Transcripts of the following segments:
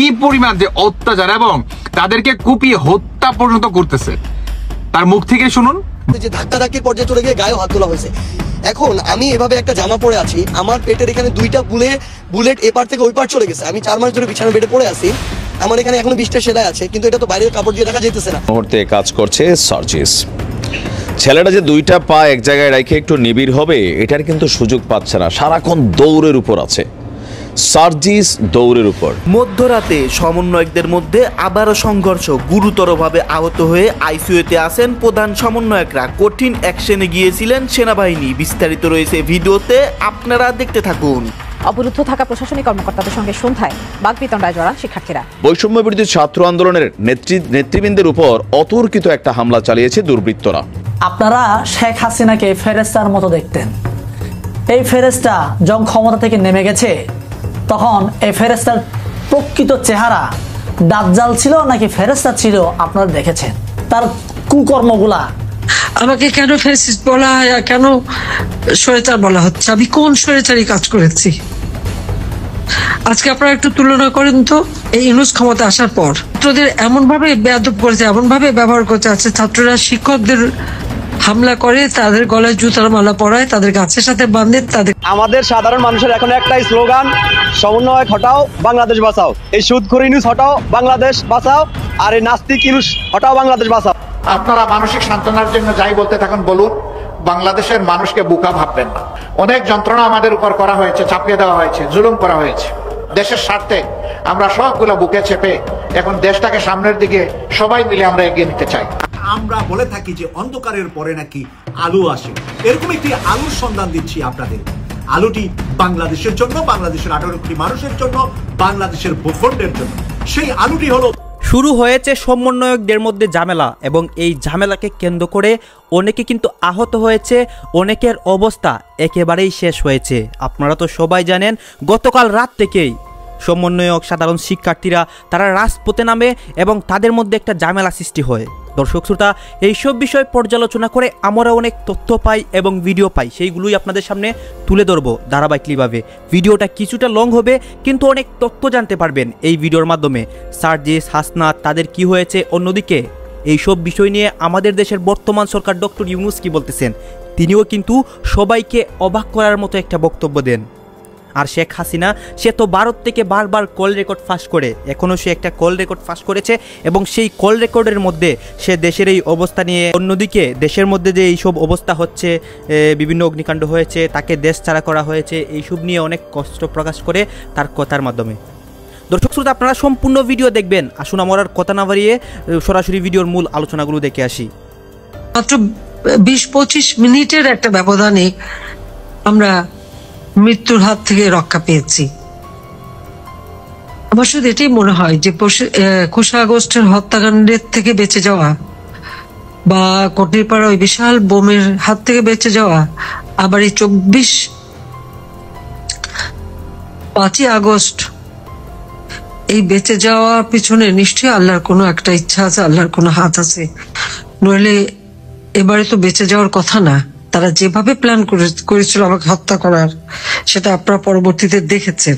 কি পরিমাণ যে অত্যাচার এবং তাদেরকে কুপিয়ে হত্যা পর্যন্ত করতেছে তার মুখ থেকে শুনুন। যে ধাক্কাধাক্কির পর্যায়ে চলে গিয়ে গায়ে হাত তোলা হয়েছে। এখন আমি এভাবে একটা জামা পরে আছি, আমার পেটের এখানে 2টা বুলেট এপার থেকে ওই পার চলে গেছে। আমি 4 মাস ধরে বিছানা বেডে পড়ে আছি, আমার এখানে এখনো 20টা সেলাই আছে, কিন্তু এটা তো বাইরের কাপড় দিয়ে দেখা যাইতেছে না। মুহূর্তে কাজ করছে সার্জিস। ছেলেটা যে 2টা পা এক জায়গায় রেখে একটু নিবিড় হবে এটার কিন্তু সুযোগ পাচ্ছে না, সারাক্ষণ দৌড়ের উপর আছে। সার্জিস দৌড়ের উপর। মধ্যরাতে সমন্বয়কদের মধ্যে আবারও সংঘর্ষ, গুরুতরভাবে আহত হয়ে আইসিইউতে আছেন প্রধান সমন্বয়করা। কঠিন অ্যাকশনে গিয়েছিলেন সেনাবাহিনী। বিস্তারিত রয়েছে ভিডিওতে, আপনারা দেখতে থাকুন। অবরুদ্ধ থাকা প্রশাসনিক কর্মকর্তাদের সঙ্গে সন্ধ্যায় বাগবিতণ্ডায় জড়ান শিক্ষার্থীরা। বৈষম্য বিরোধী ছাত্র আন্দোলনের নেতৃবৃন্দের উপর অতর্কিত একটা হামলা চালিয়েছে দুর্বৃত্তরা। আপনারা শেখ হাসিনাকে ফেরেশতার মতো দেখতেন, এই ফেরেশতা যখন ক্ষমতা থেকে নেমে গেছে তখন এই ফেরেশতার প্রকৃত চেহারা দাজ্জাল ছিল নাকি ফেরেশতা ছিল আপনারা দেখেছেন। তার কুকর্মগুলা, আমাকে কেন ফ্যাসিস্ট বলা হয় আর কেন স্বৈরাচার বলা হচ্ছে? আমি কোন স্বৈরাচারী কাজ করেছি? আজকে আপনারা একটু তুলনা করেন তো, এই ইউনূস ক্ষমতা আসার পর ছাত্রদের এমন ভাবে বেয়াদব করেছে, এমন ভাবে ব্যবহার করতে আছে। ছাত্ররা শিক্ষকদের হামলা করে, তাদের গলায় জুতার মালা পরায়, তাদের গাছের সাথে বাঁধে। তাদের আমাদের সাধারণ মানুষের এখন একটাই স্লোগান, সমন্বয় হটাও বাংলাদেশ বাঁচাও। এই সুদখোর ইউনূস হটাও বাংলাদেশ বাঁচাও, আর এই নাস্তিক ইউনূস হটাও বাংলাদেশ বাঁচাও। আপনারা মানসিক সান্ত্বনার জন্য যাই বলতে থাকুন বলুন, বাংলাদেশের মানুষকে বোকা ভাববেন না। অনেক যন্ত্রণা আমাদের উপর করা হয়েছে, চাপিয়ে দেওয়া হয়েছে, জুলুম করা হয়েছে। দেশের স্বার্থে আমরা সবগুলো বুকে চেপে এখন দেশটাকে সামনের দিকে সবাই মিলে আমরা এগিয়ে নিতে চাই। আমরা বলে থাকি যে অন্ধকারের পরে নাকি আলো আসে, এরকম একটি আলোর সন্ধান দিচ্ছি আপনাদের। আলোটি বাংলাদেশের জন্য, বাংলাদেশের 18 কোটি মানুষের জন্য, বাংলাদেশের ভূখণ্ডের জন্য। সেই আলোটি হলো শুরু হয়েছে সমন্বয়কদের মধ্যে ঝামেলা, এবং এই ঝামেলাকে কেন্দ্র করে অনেকে কিন্তু আহত হয়েছে, অনেকের অবস্থা একেবারেই শেষ হয়েছে। আপনারা তো সবাই জানেন গতকাল রাত থেকেই সমন্বয়ক সাধারণ শিক্ষার্থীরা তারা রাজপথে নামে এবং তাদের মধ্যে একটা ঝামেলা সৃষ্টি হয়। দর্শক শ্রোতা, এইসব বিষয় পর্যালোচনা করে আমরা অনেক তথ্য পাই এবং ভিডিও পাই, সেইগুলোই আপনাদের সামনে তুলে ধরবো ধারাবাহিকভাবে। ভিডিওটা কিছুটা লং হবে কিন্তু অনেক তথ্য জানতে পারবেন এই ভিডিওর মাধ্যমে। সার্জিস, হাসনাত, তাদের কি হয়েছে, অন্যদিকে এইসব বিষয় নিয়ে আমাদের দেশের বর্তমান সরকার ডক্টর ইউনূস কি বলতেছেন, তিনিও কিন্তু সবাইকে অবাক করার মতো একটা বক্তব্য দেন। আর শেখ হাসিনা, সে তো ভারত থেকে বারবার কল রেকর্ড ফাঁস করে, এখনও সে একটা কল রেকর্ড ফাঁস করেছে এবং সেই কল রেকর্ডের মধ্যে সে দেশের এই অবস্থা নিয়ে, অন্যদিকে দেশের মধ্যে যে এইসব অবস্থা হচ্ছে, বিভিন্ন অগ্নিকাণ্ড হয়েছে, তাকে দেশ ছাড়া করা হয়েছে, এইসব নিয়ে অনেক কষ্ট প্রকাশ করে তার কথার মাধ্যমে। দর্শক শ্রোতা, আপনারা সম্পূর্ণ ভিডিও দেখবেন। আসুন আমার আর কথা না বাড়িয়ে সরাসরি ভিডিওর মূল আলোচনাগুলো দেখে আসি। মাত্র 20-25 মিনিটের একটা ব্যবধানে আমরা মৃত্যুর হাত থেকে রক্ষা পেয়েছি। আমার শুধু এটাই মনে হয় যে 21 আগস্টের হত্যাকাণ্ডের থেকে বেঁচে যাওয়া, বা কোটনিপাড়া ওই বিশাল বোমের হাত থেকে বেঁচে যাওয়া, আবার এই 5ই আগস্ট, এই বেঁচে যাওয়া পিছনে নিশ্চয়ই আল্লাহর কোনো একটা ইচ্ছা আছে, আল্লাহর কোনো হাত আছে। নইলে এবারে তো বেঁচে যাওয়ার কথা না। তারা যেভাবে প্ল্যান করেছিল আমাকে হত্যা করার, সেটা আপনারা পরবর্তীতে দেখেছেন।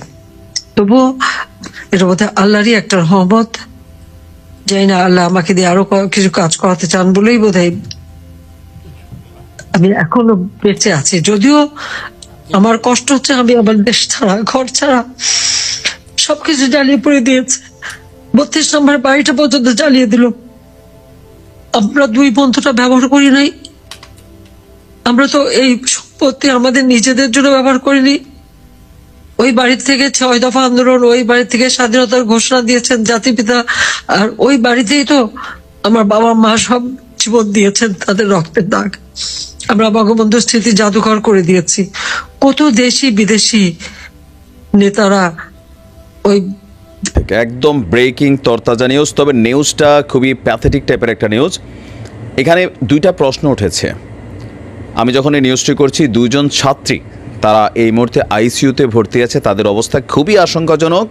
তবুও এটা বোধহয় আল্লাহরই একটা রহমত, জানি না আল্লাহ আমাকে দিয়ে আরো কিছু কাজ করাতে চান বলেই বোধহয় আমি এখনো বেঁচে আছি। যদিও আমার কষ্ট হচ্ছে, আমি আমার দেশ ছাড়া, ঘর ছাড়া সবকিছু জ্বালিয়ে পড়ে দিয়েছে। 32 নম্বর বাড়িটা পর্যন্ত জ্বালিয়ে দিল। আমরা 2 বন্ধুটা ব্যবহার করি নাই, আমরা তো এই সম্পত্তি আমাদের নিজেদের জন্য ব্যবহার করিনি। ওই বাড়ি থেকে 6 দফা আন্দোলন, ওই বাড়ি থেকে স্বাধীনতার ঘোষণা দিয়েছেন জাতিপিতা, আর ওই বাড়িতেই তো আমার বাবা মা সব জীবন দিয়েছেন, তাদের রক্তের দাগ। আমরা বঙ্গবন্ধু স্মৃতি জাদুঘর করে দিয়েছি। কত দেশি বিদেশি নেতারা ওই একদম ব্রেকিং তরতাজা নিউজ। তবে নিউজটা খুবই প্যাথেটিক টাইপের একটা নিউজ। এখানে 2টা প্রশ্ন উঠেছে। আমি যখন এই নিউজটি করছি, 2 জন ছাত্রী তারা এই মুহূর্তে আইসিইউতে ভর্তি আছে, তাদের অবস্থা খুবই আশঙ্কাজনক।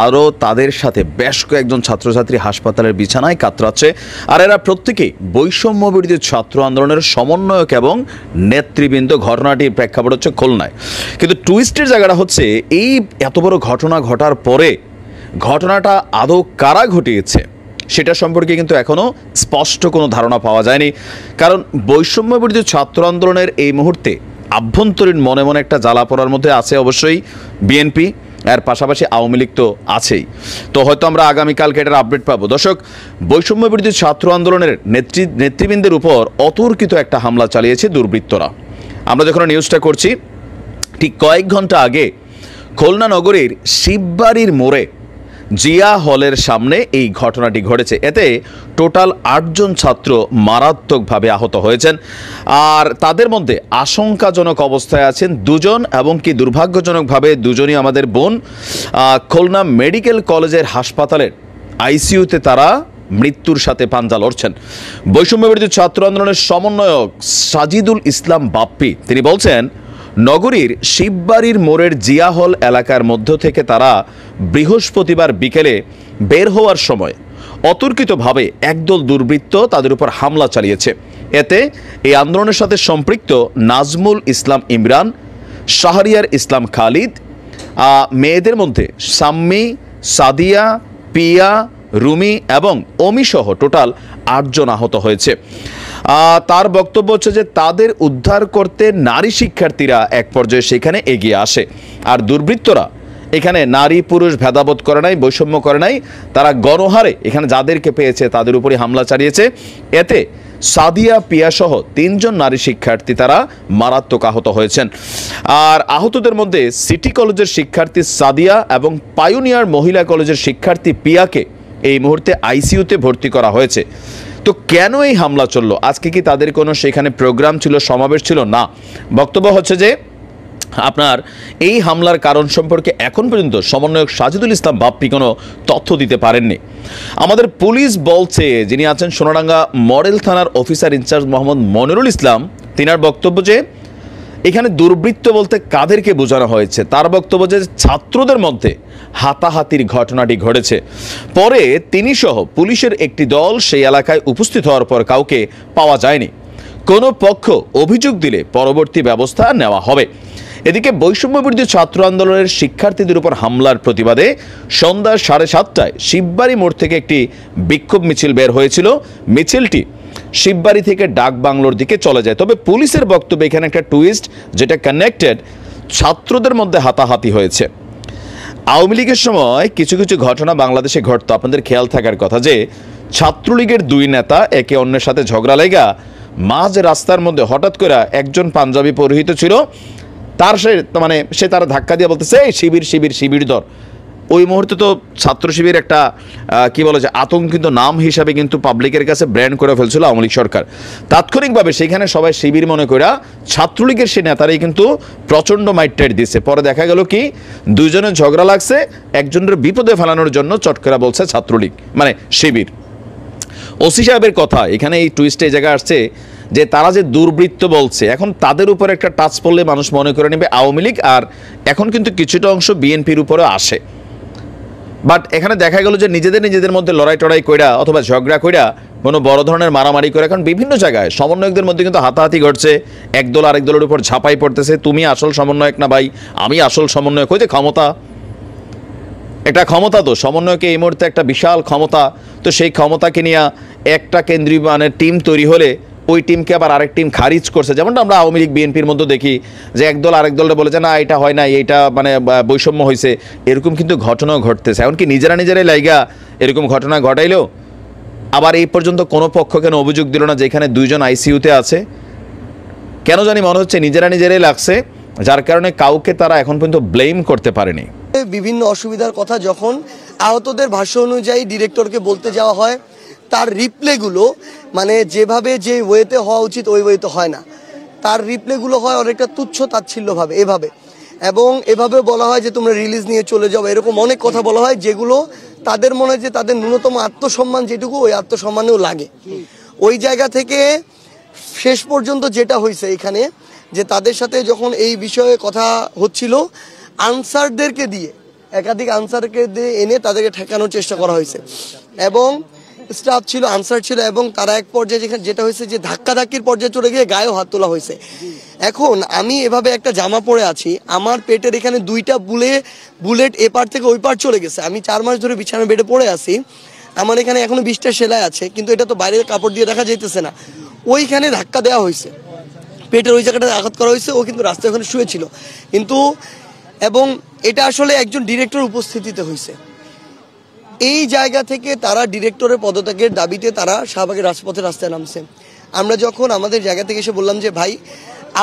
আরও তাদের সাথে বেশ কয়েকজন ছাত্রছাত্রী হাসপাতালের বিছানায় কাতরাচ্ছে। আর এরা প্রত্যেকেই বৈষম্য বিরোধী ছাত্র আন্দোলনের সমন্বয়ক এবং নেতৃবৃন্দ। ঘটনাটির প্রেক্ষাপট হচ্ছে খুলনায়। কিন্তু টুইস্টের জায়গাটা হচ্ছে, এই এত বড় ঘটনা ঘটার পরে ঘটনাটা আদৌ কারা ঘটিয়েছে সেটা সম্পর্কে কিন্তু এখনও স্পষ্ট কোনো ধারণা পাওয়া যায়নি। কারণ বৈষম্য বিরোধী ছাত্র আন্দোলনের এই মুহূর্তে আভ্যন্তরীণ মনে মনে একটা জ্বালা পড়ার মধ্যে আছে অবশ্যই বিএনপি, এর পাশাপাশি আওয়ামী লীগ তো আছেই। তো হয়তো আমরা আগামীকালকে এটার আপডেট পাবো। দর্শক, বৈষম্য বিরোধী ছাত্র আন্দোলনের নেতৃবৃন্দের উপর অতর্কিত একটা হামলা চালিয়েছে দুর্বৃত্তরা। আমরা যখন নিউজটা করছি ঠিক কয়েক ঘন্টা আগে খুলনা নগরীর শিববাড়ির মোড়ে জিয়া হলের সামনে এই ঘটনাটি ঘটেছে। এতে টোটাল 8 জন ছাত্র মারাত্মকভাবে আহত হয়েছেন, আর তাদের মধ্যে আশঙ্কাজনক অবস্থায় আছেন 2 জন, এবং কি দুর্ভাগ্যজনকভাবে 2 জনই আমাদের বোন। খুলনা মেডিকেল কলেজের হাসপাতালের আইসিইউতে তারা মৃত্যুর সাথে পাঞ্জা লড়ছেন। বৈষম্য বিরোধী ছাত্র আন্দোলনের সমন্বয়ক সাজিদুল ইসলাম বাপ্পি তিনি বলছেন, নগরীর শিববাড়ির মোড়ের জিয়া হল এলাকার মধ্য থেকে তারা বৃহস্পতিবার বিকেলে বের হওয়ার সময় অতর্কিতভাবে একদল দুর্বৃত্ত তাদের উপর হামলা চালিয়েছে। এতে এই আন্দোলনের সাথে সম্পৃক্ত নাজমুল ইসলাম ইমরান, শাহরিয়ার ইসলাম খালিদ, মেয়েদের মধ্যে সাম্মি, সাদিয়া, পিয়া, রুমি এবং অমি সহ টোটাল 8 জন আহত হয়েছে। তার বক্তব্য হচ্ছে যে তাদের উদ্ধার করতে নারী শিক্ষার্থীরা এক পর্যায়ে সেখানে এগিয়ে আসে, আর দুর্বৃত্তরা এখানে নারী পুরুষ ভেদাভেদ করে নাই, বৈষম্য করে নাই, তারা গণহারে এখানে যাদেরকে পেয়েছে তাদের উপরই হামলা চালিয়েছে। এতে সাদিয়া, পিয়া সহ 3 জন নারী শিক্ষার্থী তারা মারাত্মক আহত হয়েছেন। আর আহতদের মধ্যে সিটি কলেজের শিক্ষার্থী সাদিয়া এবং পায়োনিয়ার মহিলা কলেজের শিক্ষার্থী পিয়াকে এই মুহূর্তে আইসিইউতে ভর্তি করা হয়েছে। তো কেন এই হামলা চললো? আজকে কি তাদের কোনো সেখানে প্রোগ্রাম ছিল, সমাবেশ ছিল? না, বক্তব্য হচ্ছে যে আপনার এই হামলার কারণ সম্পর্কে এখন পর্যন্ত সমন্বয়ক সাজিদুল ইসলাম বাপ্পি কোনো তথ্য দিতে পারেননি। আমাদের পুলিশ বলছে, যিনি আছেন সোনাডাঙ্গা মডেল থানার অফিসার ইনচার্জ মোহাম্মদ মনিরুল ইসলাম, তিনার বক্তব্য যে এখানে দুর্বৃত্ত বলতে কাদেরকে বোঝানো হয়েছে। তার বক্তব্য যে ছাত্রদের মধ্যে হাতাহাতির ঘটনাটি ঘটেছে। পরে তিনি সহ পুলিশের একটি দল সেই এলাকায় উপস্থিত হওয়ার পর কাউকে পাওয়া যায়নি। কোনো পক্ষ অভিযোগ দিলে পরবর্তী ব্যবস্থা নেওয়া হবে। এদিকে বৈষম্য বিরোধী ছাত্র আন্দোলনের শিক্ষার্থীদের উপর হামলার প্রতিবাদে সন্ধ্যা 7:30টায় শিববাড়ি মোড় থেকে একটি বিক্ষোভ মিছিল বের হয়েছিল। মিছিলটি শিববাড়ি থেকে ডাক বাংলোর দিকে চলে যায়। তবে পুলিশের বক্তব্য এখানে একটা টুইস্ট, যেটা কানেক্টেড, ছাত্রদের মধ্যে হাতাহাতি হয়েছে। আওয়ামী লীগের সময় কিছু কিছু ঘটনা বাংলাদেশে ঘটতো, আপনাদের খেয়াল থাকার কথা যে ছাত্রলীগের 2 নেতা একে অন্যের সাথে ঝগড়া লেগা মাঝ রাস্তার মধ্যে হঠাৎ করে একজন পাঞ্জাবি পরিহিত ছিল, তার সে তারা ধাক্কা দিয়ে বলতেছে এই শিবির শিবির শিবির দর। ওই মুহূর্তে তো ছাত্র শিবির একটা কি বলে যে আতঙ্কিত নাম হিসাবে কিন্তু পাবলিকের কাছে ব্র্যান্ড করে ফেলছিল আওয়ামী লীগ সরকার। তাৎক্ষণিকভাবে সেখানে সবাই শিবির মনে করে ছাত্রলীগের সেই নেতারাই কিন্তু প্রচণ্ড মাইটটাইট দিচ্ছে। পরে দেখা গেল কি 2 জনের ঝগড়া লাগছে, একজনের বিপদে ফেলানোর জন্য চটকরা বলছে ছাত্রলীগ মানে শিবির। ওসি সাহেবের কথা এখানে এই টুইস্টে এই জায়গায় আসছে যে তারা যে দুর্বৃত্ত বলছে, এখন তাদের উপর একটা টাচ পড়লে মানুষ মনে করে নেবে আওয়ামী লীগ, আর এখন কিন্তু কিছুটা অংশ বিএনপির উপরে আসে। বাট এখানে দেখা গেল যে নিজেদের মধ্যে লড়াই টড়াই কইরা অথবা ঝগড়া কইরা কোনো বড় ধরনের মারামারি করে এখন বিভিন্ন জায়গায় সমন্বয়কদের মধ্যে কিন্তু হাতাহাতি ঘটছে, একদল আরেক দলের উপর ঝাঁপাই পড়তেছে, তুমি আসল সমন্বয়ক না ভাই, আমি আসল সমন্বয়ক। ওই যে ক্ষমতা, একটা ক্ষমতা, তো সমন্বয়কে এই মুহূর্তে একটা বিশাল ক্ষমতা, তো সেই ক্ষমতাকে নিয়ে একটা কেন্দ্রীয় মানে টিম তৈরি হলে ওই টিমকে আবার আরেক টিম খারিজ করছে। যেমনটা আমরা আওয়ামী লীগ বিএনপির মধ্যে দেখি যে একদল আরেক দলটা বলেছে না এটা হয় না, এইটা মানে বৈষম্য হয়েছে, এরকম কিন্তু ঘটনাও ঘটতেছে। এমনকি নিজেরাই লাইগা এরকম ঘটনা ঘটাইলেও আবার এই পর্যন্ত কোনো পক্ষ কেন অভিযোগ দিল না যে এখানে 2 জন আইসিইউতে আছে? কেন জানি মনে হচ্ছে নিজেরাই লাগছে, যার কারণে কাউকে তারা এখন পর্যন্ত ব্লেম করতে পারেনি। বিভিন্ন অসুবিধার কথা যখন আহতদের ভাষ্য অনুযায়ী ডিরেক্টরকে বলতে যাওয়া হয়, তার রিপ্লেগুলো মানে যেভাবে যে ওয়েতে হওয়া উচিত ওই ওয়েতে হয় না, তার রিপ্লেগুলো হয় অনেকটা তুচ্ছ তাচ্ছিল্যভাবে এভাবে, এবং এভাবে বলা হয় যে তোমরা রিলিজ নিয়ে চলে যাও, এরকম অনেক কথা বলা হয় যেগুলো তাদের মনে হয় যে তাদের ন্যূনতম আত্মসম্মান যেটুকু ওই আত্মসম্মানেও লাগে। ওই জায়গা থেকে শেষ পর্যন্ত যেটা হয়েছে এখানে যে তাদের সাথে যখন এই বিষয়ে কথা হচ্ছিল, আনসারদেরকে দিয়ে একাধিক আনসারকে দিয়ে এনে তাদেরকে ঠেকানোর চেষ্টা করা হয়েছে, এবং স্টাফ ছিল, আনসার ছিল, এবং তারা এক পর্যায়ে যেটা হয়েছে যে ধাক্কাধাক্কির পর্যায়ে চলে গিয়ে গায়েও হাত তোলা হয়েছে। এখন আমি এভাবে একটা জামা পরে আছি, আমার পেটের এখানে দুইটা বুলেট এপার থেকে ওই পার চলে গেছে। আমি 4 মাস ধরে বিছানার বেডে পড়ে আছি, আমার এখানে এখনো 20টা সেলাই আছে, কিন্তু এটা তো বাইরের কাপড় দিয়ে দেখা যাইতেছে না। ওইখানে ধাক্কা দেওয়া হয়েছে, পেটের ওই জায়গাটা আঘাত করা হয়েছে। ও কিন্তু রাস্তায় ওখানে শুয়েছিল, কিন্তু এবং এটা আসলে একজন ডিরেক্টর উপস্থিতিতে হয়েছে। এই জায়গা থেকে তারা ডিরেক্টরের পদত্যাগের দাবিতে তারা শাহবাগের রাজপথে রাস্তায় নামছে। আমরা যখন আমাদের জায়গা থেকে এসে বললাম যে ভাই,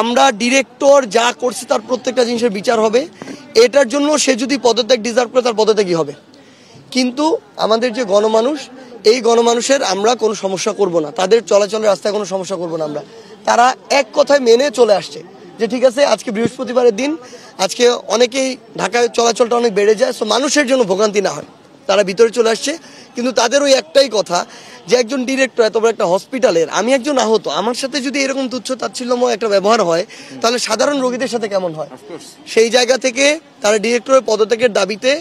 আমরা ডিরেক্টর যা করছে তার প্রত্যেকটা জিনিসের বিচার হবে, এটার জন্য সে যদি পদত্যাগ ডিজার্ভ করে তার পদত্যাগই হবে, কিন্তু আমাদের যে গণমানুষ, এই গণমানুষের আমরা কোনো সমস্যা করব না, তাদের চলাচলের রাস্তায় কোনো সমস্যা করব না আমরা। তারা এক কথায় মেনে চলে আসছে যে ঠিক আছে, আজকে বৃহস্পতিবারের দিন, আজকে অনেকেই ঢাকায় চলাচলটা অনেক বেড়ে যায়, সো মানুষের জন্য ভোগান্তি না হয়, তারা ভিতরে চলে আসছে। কিন্তু তাদের ওই একটাই কথা যে একজন ডিরেক্টর এত বড় একটা হসপিটালের, আমি একজন আহত, আমার সাথে যদি এরকম তুচ্ছ তাচ্ছিল্যময় একটা ব্যবহার হয় তাহলে সাধারণ রোগীদের সাথে কেমন হয়? সেই জায়গা থেকে তারা ডিরেক্টরের পদত্যাগের দাবিতে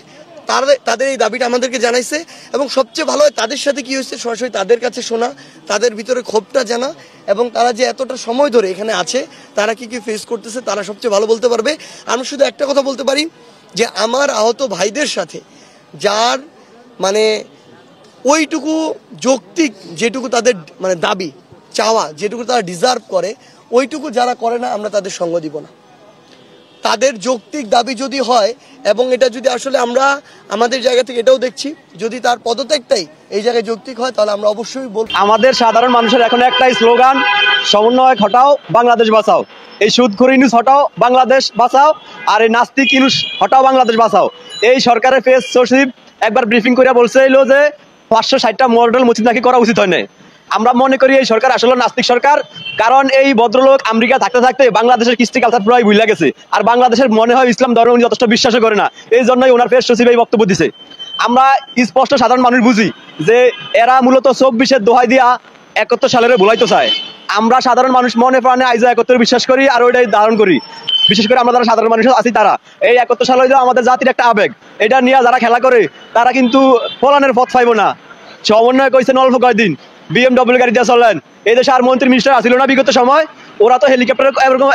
তাদের এই দাবিটা আমাদেরকে জানাইছে। এবং সবচেয়ে ভালো হয় তাদের সাথে কি হয়েছে সরাসরি তাদের কাছে শোনা, তাদের ভিতরে ক্ষোভটা জানা, এবং তারা যে এতটা সময় ধরে এখানে আছে তারা কি কি ফেস করতেছে তারা সবচেয়ে ভালো বলতে পারবে। আমি শুধু একটা কথা বলতে পারি যে আমার আহত ভাইদের সাথে যার মানে ওইটুকু যৌক্তিক যেটুকু তাদের মানে দাবি চাওয়া, যেটুকু তারা ডিজার্ভ করে, ওইটুকু যারা করে না আমরা তাদের সঙ্গ দিব না। তাদের যৌক্তিক দাবি যদি হয় এবং এটা যদি আসলে আমরা আমাদের জায়গা থেকে এটাও দেখছি, যদি তার পদত্যাগটাই এই জায়গায় যৌক্তিক হয় তাহলে আমরা অবশ্যই বলবো। আমাদের সাধারণ মানুষের এখন একটাই স্লোগান, সমন্বয় হটাও, বাংলাদেশ বাঁচাও। এই সুদখোর ইউনুস হটাও, বাংলাদেশ বাঁচাও। আর এই নাস্তিক ইউনুস হটাও, বাংলাদেশ বাঁচাও। এই সরকারের প্রেস সচিব একবার ব্রিফিং করে বলছে যে 560টা মডেল মসজিদ নাকি করা উচিত হয় না। আমরা মনে করি এই সরকার আসলে নাস্তিক সরকার, কারণ এই ভদ্রলোক আমেরিকা থাকতে থাকতে বাংলাদেশের কৃষ্টি কালচার প্রায় ভুলে গেছে, আর বাংলাদেশের মনে হয় ইসলাম ধর্ম উনি যথেষ্ট বিশ্বাস করে না, এই জন্যই ওনার প্রেস সচিব এই বক্তব্য দিছে। আমরা স্পষ্ট সাধারণ মানুষ বুঝি যে এরা মূলত 24-এর দোহাই দিয়া 71 সালের ভুলাইতে চায়। আমরা সাধারণ মানুষ মনে প্রাণে আইজা 71 বিশ্বাস করি আর ওইটাই ধারণ করি। বিশেষ করে আমরা যারা সাধারণ মানুষ আছি তারা এই 71 সাল হইলেও আমাদের জাতির একটা আবেগ, এটা নিয়ে যারা খেলা করে তারা কিন্তু ফলানের পথ পাইব না। সমন্বয় কইছেন অল্প কয়েকদিন BMW গাড়ি দিয়ে চলেন, এই দেশে আর মন্ত্রী মিনিস্টার আসিল না বিগত সময়, ওরা তো হেলিকপ্টার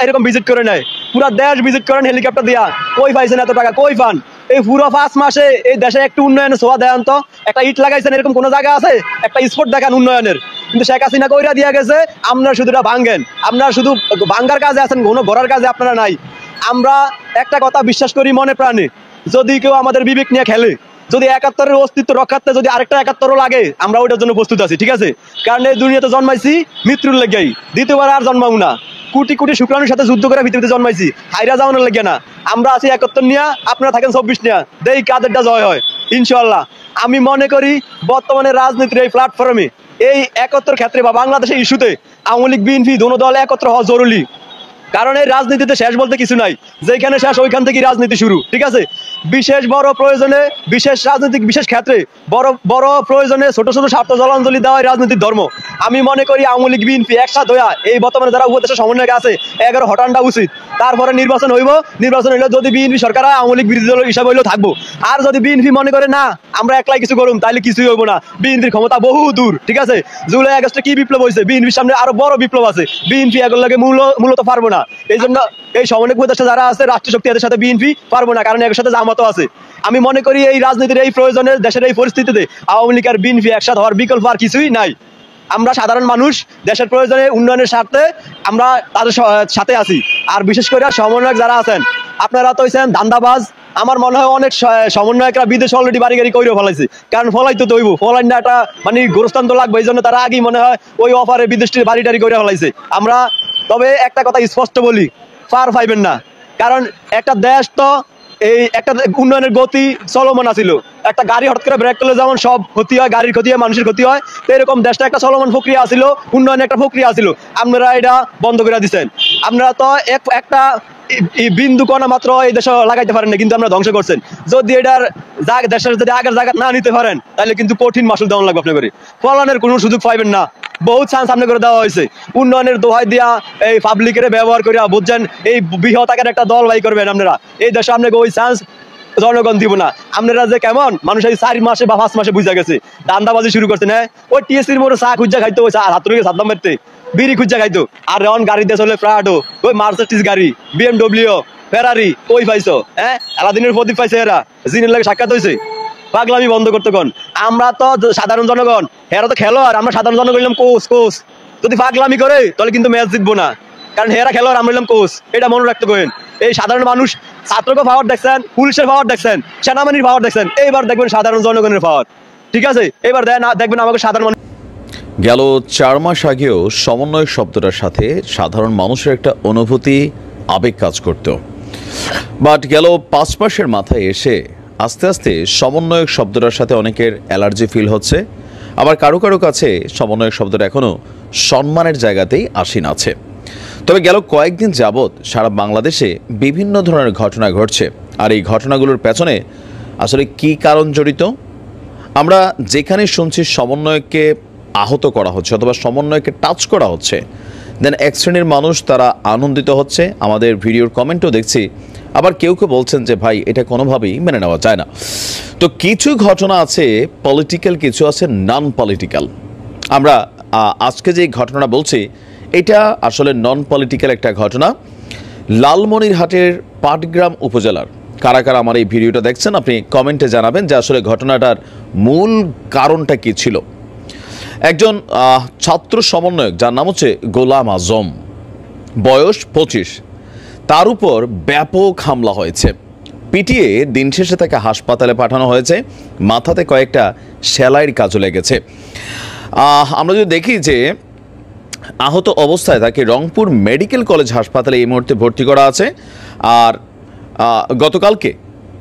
এরকম ভিজিট করে নেয়, পুরা দেশ ভিজিট করেন হেলিকপ্টার দিয়া, কই পাইছেন এত টাকা, কই পান? এই পুরো 5 মাসে এই দেশে একটু উন্নয়নের ছোঁয়া দেন তো, একটা ইট লাগাইছেন এরকম কোন জায়গা আছে? একটা স্পট দেখান উন্নয়নের। কিন্তু শেখ হাসিনা কইরা দিয়া গেছে আপনারা শুধুটা ভাঙ্গেন, আপনারা শুধু ভাঙ্গার কাজে আছেন, কোনো গড়ার কাজে আপনারা নাই। আমরা একটা কথা বিশ্বাস করি মনে প্রাণে, যদি কেউ আমাদের বিবেক নিয়ে খেলে, যদি 71-এর অস্তিত্ব রক্ষার্থে যদি আরেকটা 71 লাগে, আমরা ওইটার জন্য প্রস্তুত আছি, ঠিক আছে? কারণ এই দুনিয়াতে জন্মাইছি মৃত্যুর লেগেই, দ্বিতীয়বার আর জন্মাবো না। কোটি কোটি শুক্রাণুর সাথে যুদ্ধ করে পৃথিবীতে জন্মাইছি, হাইরা যাওয়ানোর লেগে না। আমরা আছি 71 নিয়া, আপনারা থাকেন 24 নিয়া, দেই কাদেরটা জয় হয় ইনশাল্লাহ। আমি মনে করি বর্তমানে রাজনীতির এই প্ল্যাটফর্মে এই 71 ক্ষেত্রে বা বাংলাদেশের ইস্যুতে আওয়ামী লীগ বিএনপি দোনো দল একত্র হওয়া জরুরি। কারণ এই রাজনীতিতে শেষ বলতে কিছু নাই, যেখানে শেষ ওইখান থেকে রাজনীতি শুরু, ঠিক আছে? বিশেষ বড় প্রয়োজনে, বিশেষ রাজনৈতিক বিশেষ ক্ষেত্রে বড় প্রয়োজনে ছোট ছোট স্বার্থ জলাঞ্জলি দেওয়া রাজনীতির ধর্ম। আমি মনে করি আওয়ামী লীগ বিএনপি একসাথে হইয়া এই বর্তমানে যারা উপদেশের সমন্বয় আছে 11 হটানটা উচিত। তারপরে নির্বাচন হইব, নির্বাচন হইলে যদি বিএনপি সরকার আওয়ামী লীগ বিরোধী দল হিসাবে হইলেও থাকবো। আর যদি বিএনপি মনে করে না আমরা একলাই কিছু করুম, তাহলে কিছুই হইব না। বিএনপির ক্ষমতা বহু দূর, ঠিক আছে? জুলাই আগস্টে কি বিপ্লব হয়েছে, বিএনপির সামনে আরো বড় বিপ্লব আছে। বিএনপি এগুলো লাগে মূলত পারবো না। এই জন্য এই সমন্বয় উপদেষ্টা যারা আছে রাষ্ট্রীয় শক্তি, এদের সাথে বিএনপি পারবো না, কারণ এর সাথে জামাতও আছে। আমি মনে করি এই রাজনীতির এই প্রয়োজনে, দেশের এই পরিস্থিতিতে আওয়ামী লীগ আর বিএনপি একসাথে হওয়ার বিকল্প আর কিছুই নাই। আমরা সাধারণ মানুষ দেশের প্রয়োজনে উন্নয়নের স্বার্থে আমরা তাদের সাথে আছি। আর বিশেষ করে সমন্বয়ক যারা আছেন আপনারা তো হইছেন ধান্দাবাজ। আমার মনে হয় অনেক সমন্বয়করা বিদেশে অলরেডি বাড়ি গাড়ি কইরে ফলাইছে, কারণ ফলাইতে তো হইব, ফলাই না একটা মানে গোরস্থান তো লাগবে, এই জন্য তারা আগেই মনে হয় ওই অফারে বিদেশটির বাড়ি টাড়ি কইরে ফলাইছে। আমরা তবে একটা কথা স্পষ্ট বলি, পার পাইবেন না, কারণ একটা দেশ তো এই একটা উন্নয়নের গতি চলমান আছিল। একটা গাড়ি হঠাৎ করে ব্রেক করলে যেমন সব ক্ষতি হয়, গাড়ির ক্ষতি হয়, মানুষের ক্ষতি হয়, তো এরকম দেশটা একটা চলমান প্রক্রিয়া আছিল, উন্নয়নের একটা প্রক্রিয়া আছিল। আপনারা এটা বন্ধ করে দিচ্ছেন। আপনারা তো একটা বিন্দু কণা মাত্র এই দেশে লাগাইতে পারেন না, কিন্তু আমরা ধ্বংস করছেন। যদি এটার দেশের যদি আগের জায়গা না নিতে পারেন তাহলে কিন্তু কঠিন মাসুল দেওয়া লাগবে আপনার করে, ফলানের কোনো সুযোগ পাইবেন না। বহুত চান্স সামনে করে দেওয়া হয়েছে, উন্নয়নের দোহাই দিয়া এই পাবলিকের ব্যবহার করিয়া বুঝছেন এই বৃহৎ আকার একটা দল বাই করবেন আপনারা। এই দেশে আপনাকে ওই চান্স জনগণ দিব না। আপনারা যে কেমন মানুষ এই 4 মাসে বা 5 মাসে বুঝা গেছে দান্দাবাজি শুরু করছেন। হ্যাঁ ওই টিএসসির মোড়ে চা খুঁজা খাইতো, ওই হাত থেকে সাদ্দাম মারতে বিড়ি খুঁজা খাইতো। আর এখন গাড়িতে চলে প্রাডো, ওই মার্সিডিজ গাড়ি, BMW, ফেরারি কই পাইছো? হ্যাঁ আলাদিনের প্রদীপ পাইছে এরা, জিনের লাগে সাক্ষাৎ হয়েছে। পাগলামি বন্ধ করতে কোন। আমরা তো সাধারণ জনগণ, এরা তো খেলোয়াড়, আমরা সাধারণ জনগণ হইলাম কোচ। যদি পাগলামি করে তাহলে কিন্তু ম্যাচ জিতবো না, কারণ হেরা খেলোয়াড়, আমরা হইলাম কোচ। এটা মনে রাখতে করেন। এই সাধারণ মানুষ, ছাত্রকে পাওয়ার দেখছেন, পুলিশের পাওয়ার দেখছেন, সেনাবাহিনীর পাওয়ার দেখছেন, এইবার দেখবেন সাধারণ জনগণের পাওয়ার। ঠিক আছে, এবার দেখবেন আমাকে সাধারণ মানুষ। গেল 4 মাস আগেও সমন্বয় শব্দটার সাথে সাধারণ মানুষের একটা অনুভূতি, আবেগ কাজ করত, বাট গেল 5 মাসের মাথায় এসে আস্তে আস্তে সমন্বয়ক শব্দটার সাথে অনেকের অ্যালার্জি ফিল হচ্ছে। আবার কারো কারো কাছে সমন্বয়ক শব্দটা এখনও সম্মানের জায়গাতেই আসীন আছে। তবে গেল কয়েকদিন যাবৎ সারা বাংলাদেশে বিভিন্ন ধরনের ঘটনা ঘটছে, আর এই ঘটনাগুলোর পেছনে আসলে কি কারণ জড়িত? আমরা যেখানে শুনছি সমন্বয়ককে আহত করা হচ্ছে অথবা সমন্বয়কে টাচ করা হচ্ছে, দেন এক শ্রেণীর মানুষ তারা আনন্দিত হচ্ছে। আমাদের ভিডিওর কমেন্টও দেখছি, আবার কেউ কেউ বলছেন যে ভাই এটা কোনোভাবেই মেনে নেওয়া যায় না। তো কিছু ঘটনা আছে পলিটিক্যাল, কিছু আছে নন পলিটিক্যাল। আমরা আজকে যে ঘটনাটা বলছি এটা আসলে নন পলিটিক্যাল একটা ঘটনা। লালমনিরহাটের পাটগ্রাম উপজেলার কারা কারা আমার এই ভিডিওটা দেখছেন আপনি কমেন্টে জানাবেন যে আসলে ঘটনাটার মূল কারণটা কি ছিল। একজন ছাত্র সমন্বয়ক যার নাম হচ্ছে গোলাম আজম, বয়স 25, তার উপর ব্যাপক হামলা হয়েছে। পিটিয়ে দিন শেষে তাকে হাসপাতালে পাঠানো হয়েছে, মাথাতে কয়েকটা সেলাইয়ের কাজও লেগেছে। আমরা যদি দেখি যে আহত অবস্থায় তাকে রংপুর মেডিকেল কলেজ হাসপাতালে এই মুহূর্তে ভর্তি করা আছে। আর গতকালকে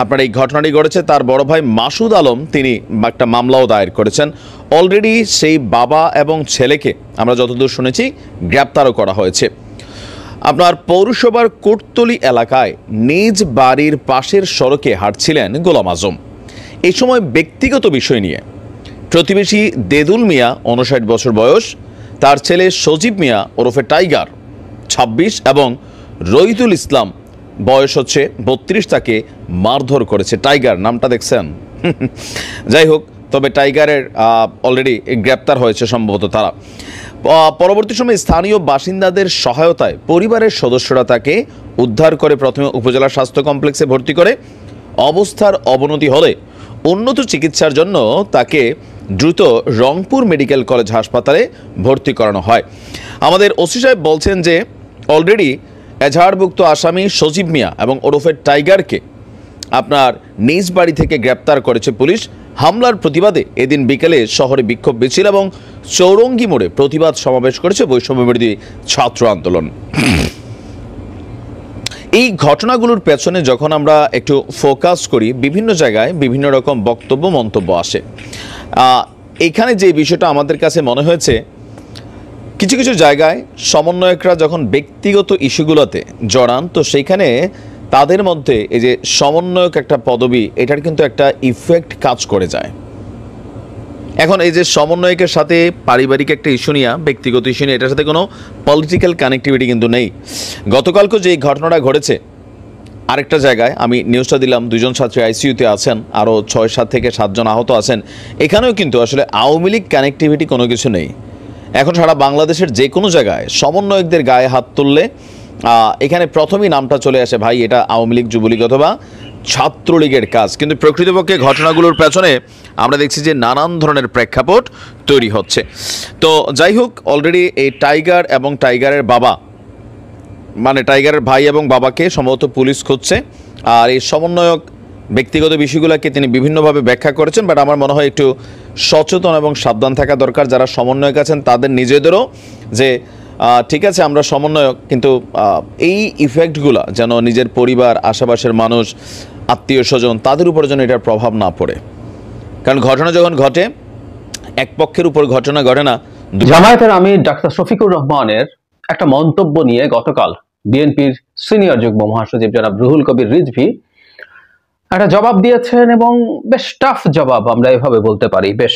আপনার এই ঘটনাটি ঘটেছে, তার বড় ভাই মাসুদ আলম তিনি একটা মামলাও দায়ের করেছেন। অলরেডি সেই বাবা এবং ছেলেকে আমরা যতদূর শুনেছি গ্রেপ্তারও করা হয়েছে। আপনার পৌরসভার কোটতলি এলাকায় নিজ বাড়ির পাশের সড়কে হাঁটছিলেন গোলাম আজম। এই সময় ব্যক্তিগত বিষয় নিয়ে প্রতিবেশী দেদুল মিয়া 59 বছর বয়স, তার ছেলে সজীব মিয়া ওরফে টাইগার 26 এবং রহিদুল ইসলাম বয়স হচ্ছে 32 তাকে মারধর করেছে। টাইগার নামটা দেখছেন? যাই হোক, তবে টাইগারের অলরেডি গ্রেপ্তার হয়েছে সম্ভবত তারা। পরবর্তী সময়ে স্থানীয় বাসিন্দাদের সহায়তায় পরিবারের সদস্যরা তাকে উদ্ধার করে প্রথমে উপজেলা স্বাস্থ্য কমপ্লেক্সে ভর্তি করে। অবস্থার অবনতি হলে উন্নত চিকিৎসার জন্য তাকে দ্রুত রংপুর মেডিকেল কলেজ হাসপাতালে ভর্তি করানো হয়। আমাদের ওসি সাহেব বলছেন যে অলরেডি এজাহারভুক্ত আসামি সজীব মিয়া এবং ওরফে টাইগারকে আপনার নিজ বাড়ি থেকে গ্রেপ্তার করেছে পুলিশ। হামলার প্রতিবাদে এদিন বিকেলে শহরে বিক্ষোভ মিছিল এবং চৌরঙ্গি মোড়ে প্রতিবাদ সমাবেশ করেছে বৈষম্যবিরোধী ছাত্র আন্দোলন। এই ঘটনাগুলোর পেছনে যখন আমরা একটু ফোকাস করি, বিভিন্ন জায়গায় বিভিন্ন রকম বক্তব্য মন্তব্য আসে। এখানে যে বিষয়টা আমাদের কাছে মনে হয়েছে, কিছু কিছু জায়গায় সমন্বয়করা যখন ব্যক্তিগত ইস্যুগুলোতে জড়ান, তো সেইখানে তাদের মধ্যে এই যে সমন্বয়ক একটা পদবি, এটার কিন্তু একটা ইফেক্ট কাজ করে যায়। এখন এই যে সমন্বয়কের সাথে পারিবারিক একটা ইস্যু নিয়ে, ব্যক্তিগত ইস্যু নিয়ে, এটার সাথে কোনো পলিটিক্যাল কানেক্টিভিটি কিন্তু নেই। গতকালকে যে ঘটনাটা ঘটেছে আরেকটা জায়গায়, আমি নিউজটা দিলাম, 2 জন ছাত্রী আইসিইউতে আছেন, আরও 6-7 থেকে 7 জন আহত আছেন। এখানেও কিন্তু আসলে আওয়ামী লীগ কানেক্টিভিটি কোনো কিছু নেই। এখন সারা বাংলাদেশের যে কোনো জায়গায় সমন্বয়কদের গায়ে হাত তুললে এখানে প্রথমেই নামটা চলে আসে, ভাই এটা আওয়ামী লীগ, যুবলীগ অথবা ছাত্রলীগের কাজ। কিন্তু প্রকৃতপক্ষে ঘটনাগুলোর পেছনে আমরা দেখছি যে নানান ধরনের প্রেক্ষাপট তৈরি হচ্ছে। তো যাই হোক, অলরেডি এই টাইগার এবং টাইগারের বাবা, মানে টাইগারের ভাই এবং বাবাকে সম্ভবত পুলিশ খুঁজছে। আর এই সমন্বয়ক ব্যক্তিগত বিষয়গুলোকে তিনি বিভিন্নভাবে ব্যাখ্যা করেছেন, বাট আমার মনে হয় একটু সচেতন এবং সাবধান থাকা দরকার যারা সমন্বয়ক আছেন তাদের নিজেদেরও, যে ঠিক আছে আমরা সমন্বয়ক, কিন্তু এই ইফেক্টগুলো যেন নিজের পরিবার, আশেপাশের মানুষ, আত্মীয় স্বজন তাদের উপর যেন এটার প্রভাব না পড়ে। কারণ ঘটনা যখন ঘটে, এক পক্ষের উপর ঘটনা ঘটে না। জামায়াতের আমির ডাক্তার শফিকুর রহমানের একটা মন্তব্য নিয়ে গতকাল বিএনপির সিনিয়র যুগ্ম মহাসচিব জনাব রুহুল কবির রিজভী একটা জবাব দিয়েছেন, এবং বেশ টাফ জবাব আমরা এভাবে বলতে পারি, বেশ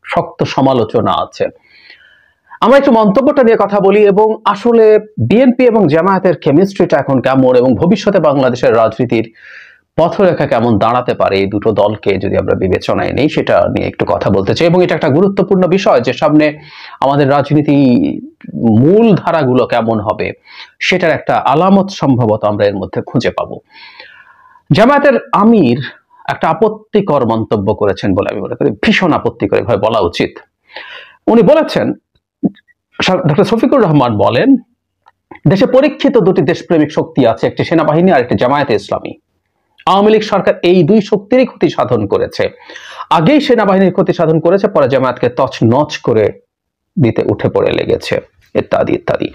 শক্ত সমালোচনা আছে। আমরা একটু মন্তব্যটা নিয়ে কথা বলি এবং আসলে বিএনপি এবং জামায়াতের কেমিস্ট্রিটা এখন কেমন এবং ভবিষ্যতে বাংলাদেশের রাজনীতির পথরেখা কেমন দাঁড়াতে পারে এই দুটো দলকে যদি আমরা বিবেচনায় নেই, সেটা নিয়ে একটু কথা বলতে চাই। এবং এটা একটা গুরুত্বপূর্ণ বিষয় যে সামনে আমাদের রাজনীতি মূল ধারাগুলো কেমন হবে সেটার একটা আলামত সম্ভবত আমরা এর মধ্যে খুঁজে পাবো। জামায়াতের আমির একটা আপত্তিকর মন্তব্য করেছেন বলে আমি মনে করি, ভীষণ আপত্তিকর ভাবে বলা উচিত। উনি বলেছেন, ডক্টর শফিকুর রহমান বলেন, দেশে পরীক্ষিত দুটি দেশপ্রেমিক শক্তি আছে, একটি সেনাবাহিনী আর একটি জামায়াতে ইসলামী। আওয়ামী লীগ সরকার এই দুই শক্তিরই ক্ষতি সাধন করেছে, আগেই সেনাবাহিনীর ক্ষতি সাধন করেছে, পরে জামায়াতকে তছনছ করে দিতে উঠে পড়ে লেগেছে, ইত্যাদি ইত্যাদি।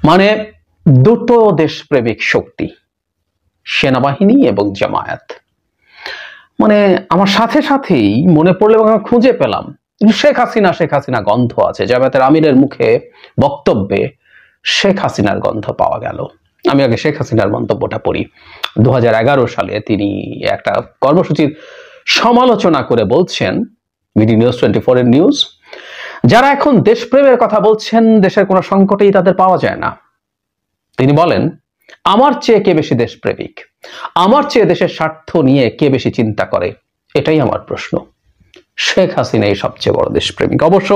মানে দুটো দেশপ্রেমিক শক্তি, সেনাবাহিনী এবং জামায়াত। মানে আমার সাথে সাথেই মনে পড়লো এবং আমি খুঁজে পেলাম শেখ হাসিনা গন্ধ আছে। জামায়াতের আমিরের মুখে বক্তব্যে শেখ হাসিনার গন্ধ পাওয়া গেল। আমি আগে শেখ হাসিনার মন্তব্যটা পড়ি। 2011 সালে তিনি একটা কর্মসূচির সমালোচনা করে বলছেন, বিডি নিউজ 24 এর নিউজ, যারা এখন দেশপ্রেমের কথা বলছেন দেশের কোনো সংকটেই তাদের পাওয়া যায় না। তিনি বলেন, আমার চেয়ে কে বেশি দেশপ্রেমিক, আমার চেয়ে দেশের স্বার্থ নিয়ে কে বেশি চিন্তা করে, এটাই আমার প্রশ্ন। শেখ হাসিনাই সবচেয়ে বড় দেশপ্রেমিক। অবশ্য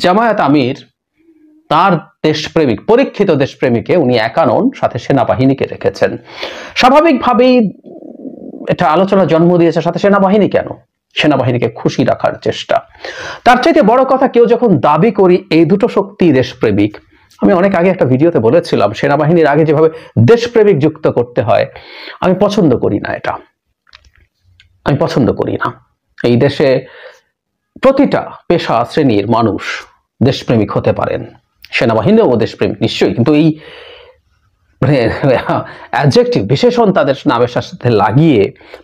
জামায়াত আমির তার দেশপ্রেমিক, পরীক্ষিত দেশপ্রেমিকে উনি একা নন, সাথে সেনাবাহিনীকে রেখেছেন। স্বাভাবিকভাবেই এটা আলোচনা জন্ম দিয়েছে, সাথে সেনাবাহিনী কেন, সেনাবাহিনীকে খুশি রাখার চেষ্টা। তার চাইতে বড় কথা, কেউ যখন দাবি করি এই দুটো শক্তি দেশপ্রেমিক, আমি অনেক আগে একটা ভিডিওতে বলেছিলাম সেনাবাহিনীর আগে যেভাবে দেশপ্রেমিক যুক্ত করতে হয়, আমি পছন্দ করি না। এটা আমি পছন্দ করি না। এই দেশে প্রতিটা পেশা শ্রেণীর মানুষ দেশপ্রেমিক হতে পারেন, সেনাবাহিনীও দেশপ্রেমিক নিশ্চয়ই, কিন্তু এই মানে অ্যাডজেক্টিভ, বিশেষণ তাদের নামের সাথে লাগিয়ে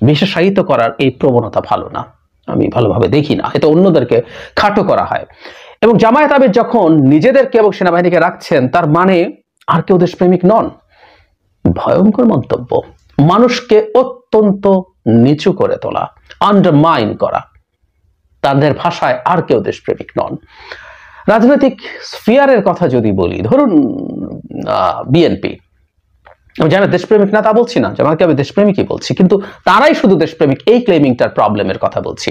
বিশেষায়িত করার এই প্রবণতা ভালো না, আমি ভালোভাবে দেখি না। এতে অন্যদেরকে খাটো করা হয়। এবং জামায়াত আমির যখন নিজেদেরকে এবং সেনাবাহিনীকে রাখছেন, তার মানে আর কেউ দেশপ্রেমিক নন। ভয়ঙ্কর মন্তব্য, মানুষকে অত্যন্ত নিচু করে তোলা, আন্ডারমাইন করা। তাদের ভাষায় আর কেউ দেশপ্রেমিক নন। রাজনৈতিক স্ফিয়ারের কথা যদি বলি, ধরুন বিএনপি, যারা দেশপ্রেমিক না তা বলছি না, জামায়াতকে আমি দেশপ্রেমিকই বলছি, কিন্তু তারাই শুধু দেশপ্রেমিক এই ক্লেমিংটার প্রবলেমের কথা বলছি।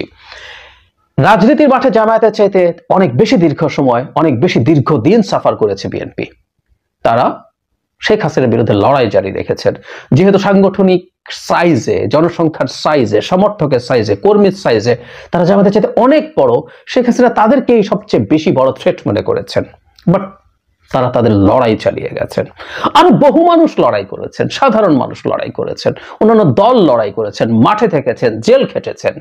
রাজনীতির মাঠে জামায়াতের চাইতে অনেক বেশি দীর্ঘ সময়, অনেক বেশি দীর্ঘদিন সাফার করেছে বিএনপি। তারা শেখ হাসিনার বিরুদ্ধে লড়াই জারি রেখেছেন। যেহেতু সাংগঠনিক সাইজে, জনসংখ্যার সাইজে, সমর্থকের সাইজে, কর্মীর সাইজে তারা জামায়াতের চাইতে অনেক বড়, শেখ হাসিনা তাদেরকেই সবচেয়ে বেশি বড় থ্রেট মনে করেছেন। বাট তারা তাদের লড়াই চালিয়ে গেছেন। আর বহু মানুষ লড়াই করেছেন, সাধারণ মানুষ লড়াই করেছেন, অন্যান্য দল লড়াই করেছেন, মাঠে থেকেছেন, জেল খেটেছেন।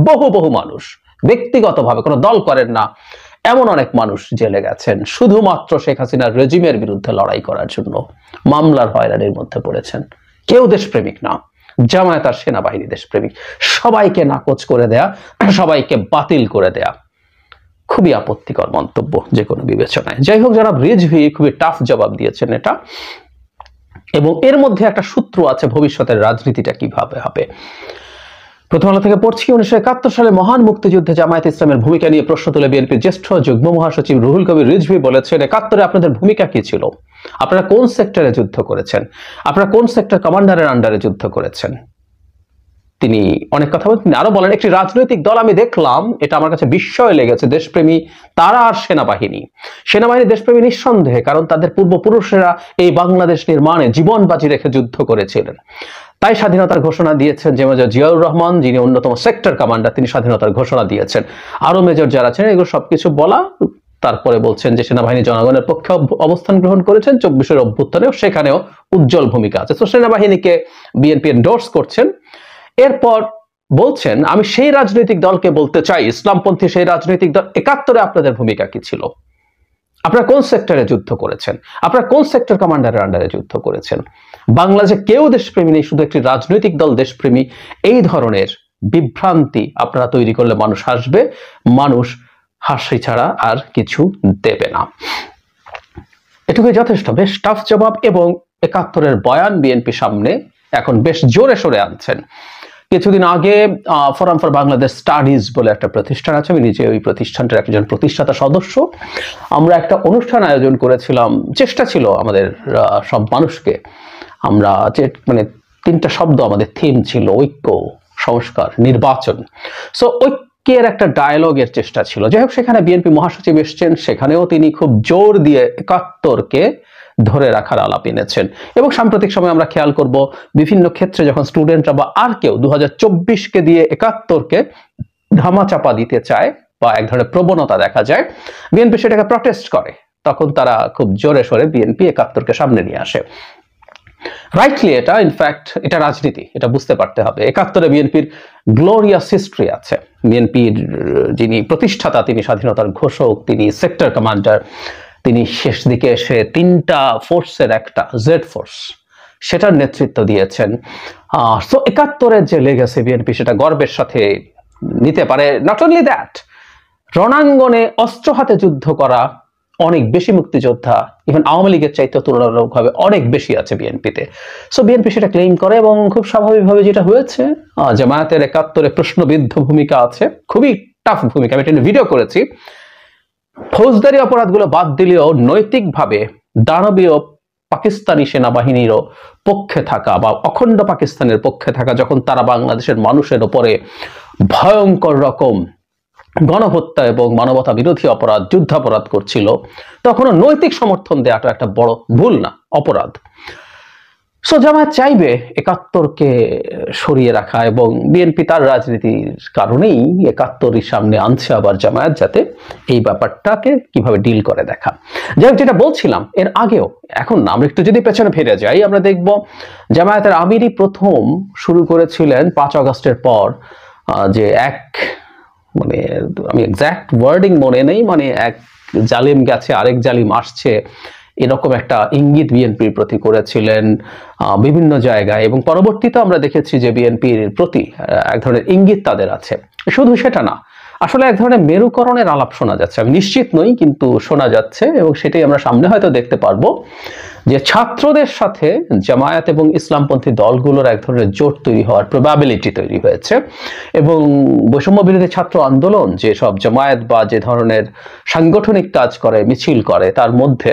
বহু মানুষ ব্যক্তিগতভাবে কোনো দল করেন না এমন অনেক মানুষ জেলে গেছেন শুধুমাত্র শেখ হাসিনার রেজিমের বিরুদ্ধে লড়াই করার জন্য, মামলার হয়রানির মধ্যে পড়েছেন। কেউ দেশপ্রেমিক না। জামায়াত আর সেনাবাহিনী দেশপ্রেমিক। সবাইকে নাকচ করে দেয়া, সবাইকে বাতিল করে দেয়া, খুবই আপত্তিকর মন্তব্য যে কোনো বিবেচনায়। যাই হোক, জনাব রিজভী খুবই টাফ জবাব দিয়েছেন এটা, এবং এর মধ্যে একটা সূত্র আছে ভবিষ্যতের রাজনীতিটা কিভাবে হবে। প্রথম আলো থেকে পড়ছি, 1971 সালে মহান মুক্তিযুদ্ধে জামায়াত ইসলামের ভূমিকা নিয়ে প্রশ্ন তুলে বিএনপির জ্যেষ্ঠ যুগ্ম মহাসচিব রুহুল কবির রিজভী বলেছেন, 71-এ আপনাদের ভূমিকা কি ছিল? আপনারা কোন সেক্টরে যুদ্ধ করেছেন? আপনারা কোন সেক্টর কমান্ডারের আন্ডারে যুদ্ধ করেছেন? তিনি অনেক কথা বলেন। তিনি আরো বলেন, একটি রাজনৈতিক দল আমি দেখলাম, এটা আমার কাছে বিস্ময় লেগেছে, দেশপ্রেমী তারা আর সেনাবাহিনী। সেনাবাহিনী দেশপ্রেমী নিঃসন্দেহে, কারণ তাদের পূর্বপুরুষেরা এই বাংলাদেশ নির্মাণে জীবন বাজি রেখে যুদ্ধ করেছিলেন। তাই স্বাধীনতার ঘোষণা দিয়েছেন যে মেজর জিয়াউর রহমান, যিনি অন্যতম সেক্টর কমান্ডার, তিনি স্বাধীনতার ঘোষণা দিয়েছেন। আরো মেজর যারা আছেন, এগুলো সবকিছু বলা। তারপরে বলছেন যে সেনাবাহিনী জনগণের পক্ষে অবস্থান গ্রহণ করেছেন, 24-এর অভ্যুত্থানেও সেখানেও উজ্জ্বল ভূমিকা আছে। তো সেনাবাহিনীকে বিএনপি এন্ডোর্স করছেন। এরপর বলছেন, আমি সেই রাজনৈতিক দলকে বলতে চাই, ইসলামপন্থী সেই রাজনৈতিক দল, 71-এ আপনাদের ভূমিকা কি ছিল? আপনারা কোন সেক্টরে যুদ্ধ করেছেন? আপনারা কোন সেক্টর কমান্ডারের আন্ডারে যুদ্ধ করেছেন? বাংলাদেশে কেউ দেশপ্রেমী নেই, শুধু একটি রাজনৈতিক দল দেশপ্রেমী। এই ধরনের বিভ্রান্তি আপনারা তৈরি করলে মানুষ হাসবে, মানুষ হাসি ছাড়া আর কিছু দেবে না। এটুকুই যথেষ্ট। বেশ টাফ জবাব, এবং 71-এর বয়ান বিএনপি সামনে এখন বেশ জোরে সোরে আনছেন। কিছুদিন আগে ফোরাম ফর বাংলাদেশ স্টাডিজ বলে একটা প্রতিষ্ঠান আছে, আমি নিজে ওই প্রতিষ্ঠানটার একজন প্রতিষ্ঠাতা সদস্য। আমরা একটা অনুষ্ঠান আয়োজন করেছিলাম, চেষ্টা ছিল আমাদের সব মানুষকে, আমরা যে মানে তিনটা শব্দ আমাদের থিম ছিল: ঐক্য, সংস্কার, নির্বাচন। সো ঐক্যের একটা ডায়ালগের চেষ্টা ছিল। যাই হোক, সেখানে বিএনপি মহাসচিব এসছেন, সেখানেও তিনি খুব জোর দিয়ে ৭১কে ধরে রাখার আলাপ এনেছেন। এবং সাম্প্রতিক সময় আমরা খেয়াল করব, বিভিন্ন ক্ষেত্রে যখন স্টুডেন্টরা বা আর কেউ ২০২৪কে দিয়ে ৭১কে ধামাচাপা দিতে চায় বা এক ধরনের প্রবণতা দেখা যায়, বিএনপি সেটাকে প্রটেস্ট করে, তখন তারা খুব জোরে সোরে বিএনপি ৭১কে সামনে নিয়ে আসে। রাইটলি এটা, ইনফ্যাক্ট এটা রাজনীতি, এটা বুঝতে পারতে হবে। ৭১-এ বিএনপির গ্লোরিয়াস হিস্ট্রি আছে। বিএনপির যিনি প্রতিষ্ঠাতা, তিনি স্বাধীনতার ঘোষক, তিনি সেক্টর কমান্ডার, তিনি শেষ দিকে এসে ৩টা ফোর্সের একটা জেড ফোর্স, সেটার নেতৃত্ব দিয়েছেন। সো ৭১-এর যে লেগেছে বিএনপি সেটা গর্বের সাথে নিতে পারে। নট অনলি দ্যাট, রণাঙ্গনে অস্ত্র হাতে যুদ্ধ করা অনেক বেশি মুক্তিযোদ্ধা ইভেন আওয়ামী লীগের চাইতে তুলনামূলকভাবে অনেক বেশি আছে বিএনপিতে। সো বিএনপি সেটা ক্লেইম করে এবং খুব স্বাভাবিকভাবে যেটা হয়েছে, জামায়াতের ৭১-এ প্রশ্নবিদ্ধ ভূমিকা আছে, খুবই টাফ ভূমিকা। আমি এটা ভিডিও করেছি। ফৌজদারি অপরাধগুলো বাদ দিলেও নৈতিকভাবে দানবীয় পাকিস্তানি সেনাবাহিনীরও পক্ষে থাকা বা অখণ্ড পাকিস্তানের পক্ষে থাকা, যখন তারা বাংলাদেশের মানুষের উপরে ভয়ঙ্কর রকম গণহত্যা এবং মানবতা বিরোধী অপরাধ, যুদ্ধাপরাধ করছিল, তখনও নৈতিক সমর্থন দেওয়াটা একটা বড় ভুল না, অপরাধ। সো জামায়াত চাইবে ৭১কে সরিয়ে রাখা এবং বিএনপি তার রাজনীতির কারণেই ৭১-র সামনে আনছে আবার জামায়াত, যাতে এই ব্যাপারটাকে কিভাবে ডিল করে দেখা। যাই হোক, যেটা বলছিলাম এর আগেও, এখন আমরা একটু যদি পেছনে ফিরে যাই, আমরা দেখব জামায়াতের আমিরই প্রথম শুরু করেছিলেন ৫ আগস্টের পর, যে মানে আমি এক্সাক্ট ওয়ার্ডিং মনে নেই, মানে এক জালিম গেছে আরেক জালিম আসছে, এরকম একটা ইঙ্গিত বিএনপির প্রতি করেছিলেন বিভিন্ন জায়গায়। এবং পরবর্তীতে আমরা দেখেছি যে বিএনপির প্রতি এক ধরনের ইঙ্গিত তাদের আছে। শুধু সেটা না, আসলে এক ধরনের মেরুকরণের আলাপ শোনা যাচ্ছে। আমি নিশ্চিত নই, কিন্তু শোনা যাচ্ছে, এবং সেটাই আমরা সামনে হয়তো দেখতে পারবো, যে ছাত্রদের সাথে জামায়াত এবং ইসলামপন্থী দলগুলোর এক ধরনের জোট তৈরি হওয়ার প্রবাবিলিটি তৈরি হয়েছে। এবং বৈষম্য বিরোধী ছাত্র আন্দোলন যে সব জামায়াত বা যে ধরনের সাংগঠনিক কাজ করে, মিছিল করে, তার মধ্যে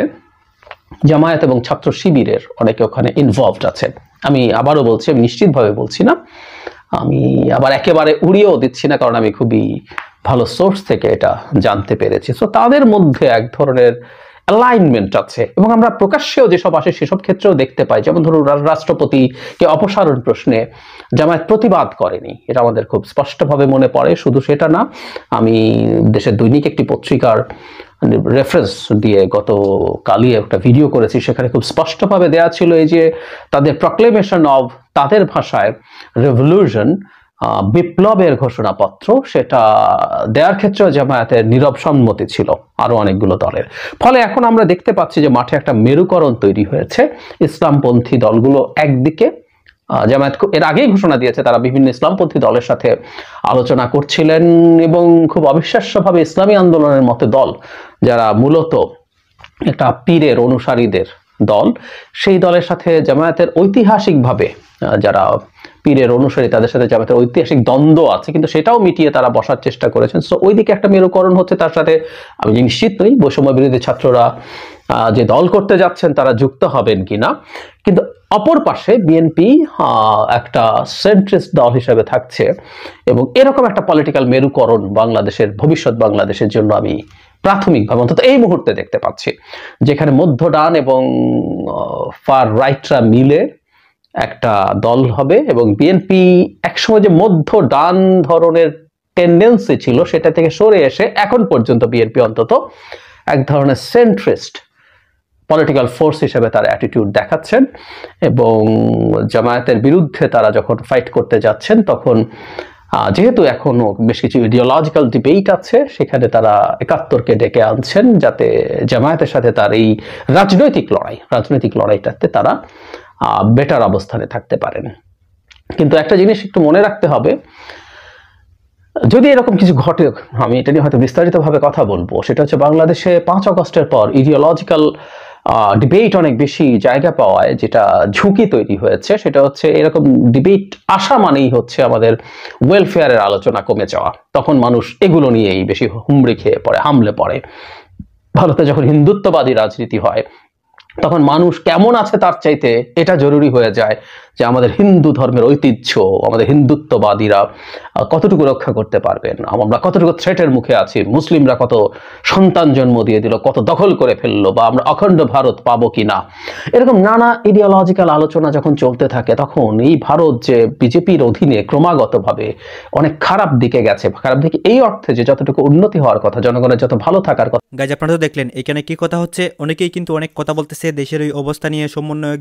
জামায়াত এবং ছাত্র শিবিরের অনেকে ওখানে ইনভলভড আছে। আমি আবারও বলছি, আমি নিশ্চিতভাবে বলছি না, আমি আবার একেবারে উড়িয়েও দিচ্ছি না, কারণ আমি খুবই ভালো সোর্স থেকে এটা জানতে পেরেছি। সো তাদের মধ্যে এক ধরনের অ্যালাইনমেন্ট আছে, এবং আমরা প্রকাশ্যেও যেসব আসে সেসব ক্ষেত্রেও দেখতে পাই। যেমন ধরুন, রাষ্ট্রপতিকে অপসারণ প্রশ্নে জামায়াত প্রতিবাদ করেনি, এটা আমাদের খুব স্পষ্টভাবে মনে পড়ে। শুধু সেটা না, আমি দেশের দৈনিক একটি পত্রিকার রেফারেন্স দিয়ে গতকালই একটা ভিডিও করেছি, সেখানে খুব স্পষ্টভাবে দেয়া ছিল এই যে তাদের প্রক্লেমেশন অফ, তাদের ভাষায় রেভলিউশন, বিপ্লবের ঘোষণাপত্র, সেটা দেওয়ার ক্ষেত্রে জামায়াতের নীরব সম্মতি ছিল আরো অনেকগুলো দলের। ফলে এখন আমরা দেখতে পাচ্ছি যে মাঠে একটা মেরুকরণ তৈরি হয়েছে। ইসলামপন্থী দলগুলো একদিকে, জামায়াত এর আগেই ঘোষণা দিয়েছে তারা বিভিন্ন ইসলামপন্থী দলের সাথে আলোচনা করছিলেন, এবং খুব অবিশ্বাস্যভাবে ইসলামী আন্দোলনের মতো দল, যারা মূলত একটা পীরের অনুসারীদের দল, সেই দলের সাথে জামায়াতের ঐতিহাসিকভাবে যারা পীরের অনুসারী, তাদের সাথে জামায়াতের ঐতিহাসিক দ্বন্দ্ব আছে, কিন্তু সেটাও মিটিয়ে তারা বসার চেষ্টা করেছেন। সো ওইদিকে একটা মেরুকরণ হচ্ছে। তার সাথে আমি নিশ্চিত নই বৈষম্য বিরোধী ছাত্ররা যে দল করতে যাচ্ছেন তারা যুক্ত হবেন কিনা, কিন্তু অপর পাশে বিএনপি একটা সেন্ট্রিস্ট দল হিসেবে থাকছে, এবং এরকম একটা পলিটিক্যাল মেরুকরণ বাংলাদেশের, ভবিষ্যৎ বাংলাদেশের জন্য আমি প্রাথমিকভাবে অন্তত এই মুহূর্তে দেখতে পাচ্ছি, যেখানে মধ্য ডান এবং ফার রাইটরা মিলে একটা দল হবে। এবং বিএনপি একসময় যে মধ্য ডান ধরনের টেন্ডেন্সি ছিল, সেটা থেকে সরে এসে এখন পর্যন্ত বিএনপি অন্তত এক ধরনের সেন্ট্রিস্ট পলিটিক্যাল ফোর্স হিসেবে তার অ্যাটিটিউড দেখাচ্ছেন। এবং জামায়াতের বিরুদ্ধে তারা যখন ফাইট করতে যাচ্ছেন, তখন যেহেতু এখনো বেশ কিছু ইডিওলজিক্যাল ডিবেট আছে, সেখানে তারা ৭১কে ডেকে আনছেন, যাতে জামায়াতের সাথে তার এই রাজনৈতিক লড়াইটাতে তারা বেটার অবস্থানে থাকতে পারেন। কিন্তু একটা জিনিস একটু মনে রাখতে হবে, যদি এরকম কিছু ঘটে, আমি এটা নিয়ে হয়তো বিস্তারিতভাবে কথা বলবো, সেটা হচ্ছে বাংলাদেশে ৫ আগস্টের পর ইডিওলজিক্যাল ডিবেট অনেক বেশি জায়গা পাওয়ায় যেটা ঝুঁকি তৈরি হয়েছে, সেটা হচ্ছে এরকম ডিবেট আসা মানেই হচ্ছে আমাদের ওয়েলফেয়ারের আলোচনা কমে যাওয়া। তখন মানুষ এগুলো নিয়েই বেশি হুমড়ি খেয়ে পড়ে, হামলে পড়ে। ভারতে যখন হিন্দুত্ববাদী রাজনীতি হয়, তখন মানুষ কেমন আছে তার চাইতে এটা জরুরি হয়ে যায় যে আমাদের হিন্দু ধর্মের ঐতিহ্য, আমাদের হিন্দুত্ববাদীরা কতটুকু রক্ষা করতে পারবেন, আমরা কতটুকু থ্রেটের মুখে আছি, মুসলিমরা কত সন্তান জন্ম দিয়ে দিল, কত দখল করে ফেললো, বা আমরা অখণ্ড ভারত পাবো কিনা, এরকম নানা ইডিওলজিক্যাল আলোচনা যখন চলতে থাকে তখন এই ভারত যে বিজেপির অধীনে ক্রমাগতভাবে অনেক খারাপ দিকে গেছে, খারাপ দিকে এই অর্থে যে যতটুকু উন্নতি হওয়ার কথা, জনগণের যত ভালো থাকার কথা। গাইজ আপনারা তো দেখলেন এখানে কি কথা হচ্ছে, অনেকেই কিন্তু অনেক কথা বলতেছে দেশের এই অবস্থা নিয়ে, সমন্বয়ক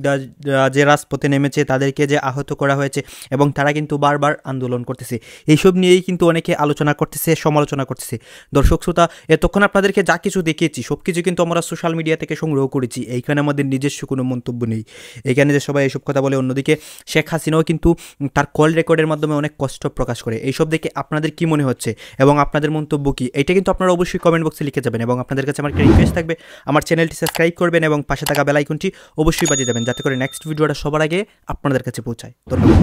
যে রাজপথে নেমেছে তাদেরকে যে আহত করা হয়েছে এবং তারা কিন্তু বারবার আন্দোলন করতেছে, এইসব নিয়েই কিন্তু অনেকে আলোচনা করতেছে, সমালোচনা করতেছে। দর্শক শ্রোতা, এতক্ষণ আপনাদেরকে যা কিছু দেখিয়েছি সব কিছু কিন্তু আমরা সোশ্যাল মিডিয়া থেকে সংগ্রহ করেছি, এইখানে আমাদের নিজস্ব কোনো মন্তব্য নেই। এখানে যে সবাই এইসব কথা বলে, অন্যদিকে শেখ হাসিনাও কিন্তু তার কল রেকর্ডের মাধ্যমে অনেক কষ্ট প্রকাশ করে। এইসব দেখে আপনাদের কি মনে হচ্ছে এবং আপনাদের মন্তব্য কি, এটা কিন্তু আপনারা অবশ্যই কমেন্ট বক্সে লিখে যাবেন। এবং আপনাদের কাছে আমার একটা রিকোয়েস্ট থাকবে, আমার চ্যানেলটি সাবস্ক্রাইব করবেন এবং পাশে থাকা বেল আইকনটি অবশ্যই বাজিয়ে দেবেন, যাতে করে নেক্সট ভিডিওটা সবার আগে আপনাদের কাছে পৌঁছায়। ধন্যবাদ।